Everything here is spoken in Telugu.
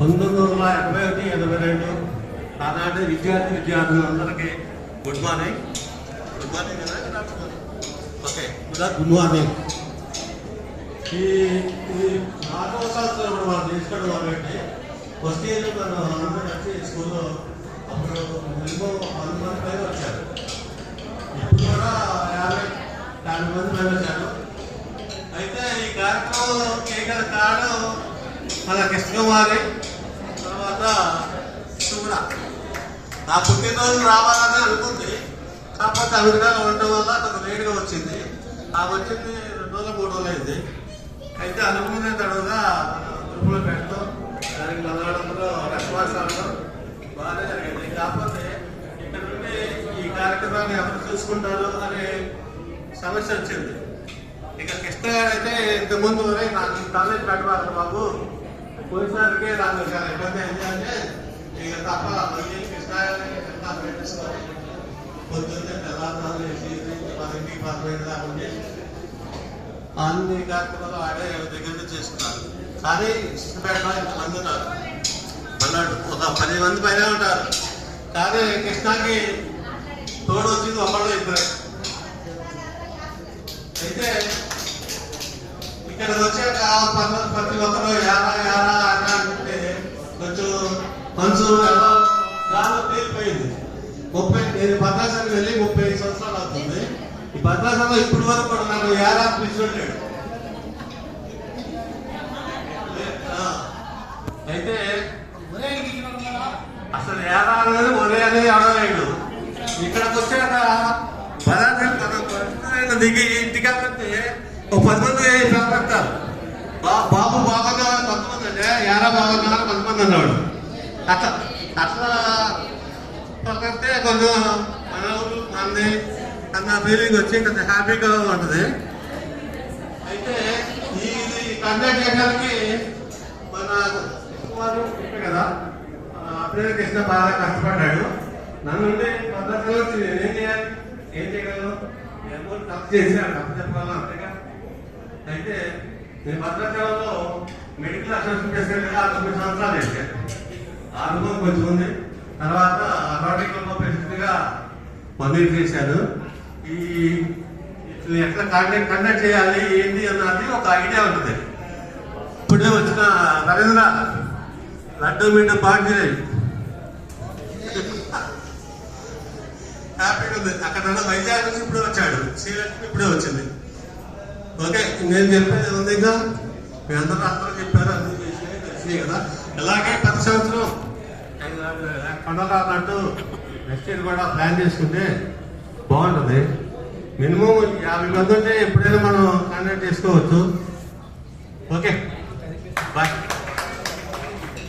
1981-82 ఆనాటి విద్యార్థులందరికీ గుడ్ మార్నింగ్. గుడ్ మార్నింగ్ కదా? Okay, good morning. ఈ 4వ సంవత్సరం మనం తీసుకోవడం కాబట్టి ఫస్ట్ ఇయర్ మనం అందరూ వచ్చి స్కూల్లో అప్పుడు మినిమం 100 మంది పైన వచ్చారు. ఇప్పుడు కూడా 50 మంది పైన వచ్చారు. అయితే ఈ కార్యక్రమంలో కేకల కారణం మన కృష్ణకుమారి, తర్వాత సుగుణ. నా పుట్టినరోజు రావాలని అనుకుంది, కాకపోతే అమెరికాలో ఉండటం వల్ల కొంచెం లేట్గా వచ్చింది. ఆ వచ్చింది 2 రోజులు 3 రోజులు అయింది. అయితే అనుకునే తడుగా గ్రూపులో పెట్టడం, దానికి నల్లడంలో రెస్పాన్స్ అవ్వడం బాగానే జరిగింది. కాకపోతే ఇక్కడ నుండి ఈ కార్యక్రమాన్ని ఎవరు చూసుకుంటారు అనే సమస్య వచ్చింది. ఇక కృష్ణ గారు అయితే ఇంతకుముందు నాకు కాలేజ్ పెట్టవాలి బాబు, పోయినసారికే నాకు చాలా ఇబ్బంది అయింది అంటే ఇక తప్ప మళ్ళీ కృష్ణ గారిని పెట్టేసుకొని పొద్దున్నే తెల్లారు వేసి 10కి 15 దాకా చేసి అన్ని కార్యక్రమాలు ఆడే దగ్గర నుంచి చేసుకున్నారు. కానీ కృష్ణపేటలో ఇంతమంది ఉన్నారు, అన్నాడు ఒక 10 మంది పైన ఉంటారు. కానీ కృష్ణకి తోడు వచ్చింది ఒకళ్ళు ఇద్దరు. అయితే ఇక్కడికి వచ్చాక ప్రతి ఒక్కరు యారా అంటే కొంచెం మనసు ఎలా దానిలో తేలిపోయింది. నేను భద్రాచలం వెళ్ళి 35 సంవత్సరాలు అవుతుంది. ఈ భద్రాచలంలో ఇప్పటి వరకు కూడా నాకు యారా పిలిచిపెట్టాడు. అయితే అసలు యారా అనేది ఒరే అనేది అడగలేడు. ఇక్కడికి వచ్చాక భద్రాచలం దిగి ఇంటికి వెళ్తే ఒక 10 మంది పెడతారు. బాబు బాగున్నా 10 అంటే యారా బాగున్నా 10 అన్నాడు. అట్లా అట్లా పక్కతే కొంచెం మన ఊరు మంది అన్న ఫీలింగ్ వచ్చి కొంచెం హ్యాపీగా ఉంటుంది. అయితే ఇది కండక్ట్ చేయడానికి మన వారు చెప్పే కదా, అప్పుడే కృష్ణ బాగా కష్టపడ్డాడు. నన్ను పద్ధతి నేనేం చేయాలి, ఏం చేయగలను, అమౌంట్ ఖర్చు చేశాను అప్పు చెప్పగలను అంతేగా. అయితే నేను భద్రాచలంలో మెడికల్ అసోసియేషన్ చేశాను కదా, 9 సంవత్సరాలు చేశాను. ఆ అనుభవం కొంచెం ఉంది. తర్వాత రోటరీ క్లబ్ ప్రెసిడెంట్గా పదవి చేశాను. ఈ ఎట్లా కండక్ట్ చేయాలి ఏంటి అన్నది ఒక ఐడియా ఉంటుంది. ఇప్పుడే వచ్చిన రవీంద్ర లడ్డూ మీట పార్టీ హ్యాపీగా ఉంది. అక్కడ వైజాగ్ నుంచి ఇప్పుడే వచ్చాడు, శ్రీలక్ష్మి ఇప్పుడే వచ్చింది. ఓకే, నేను చెప్పేది ఉంది. ఇంకా మీ అందరూ చెప్పారు, అన్ని చేసినాయి తెలిసినాయి కదా. ఇలాగే ప్రతి సంవత్సరం కొండలు అన్నట్టు నెక్స్ట్ ఇయర్ కూడా ప్లాన్ చేసుకుంటే బాగుంటుంది. మినిమం 50 మంది ఉంటే ఎప్పుడైనా మనం కండక్ట్ చేసుకోవచ్చు. Okay, bye.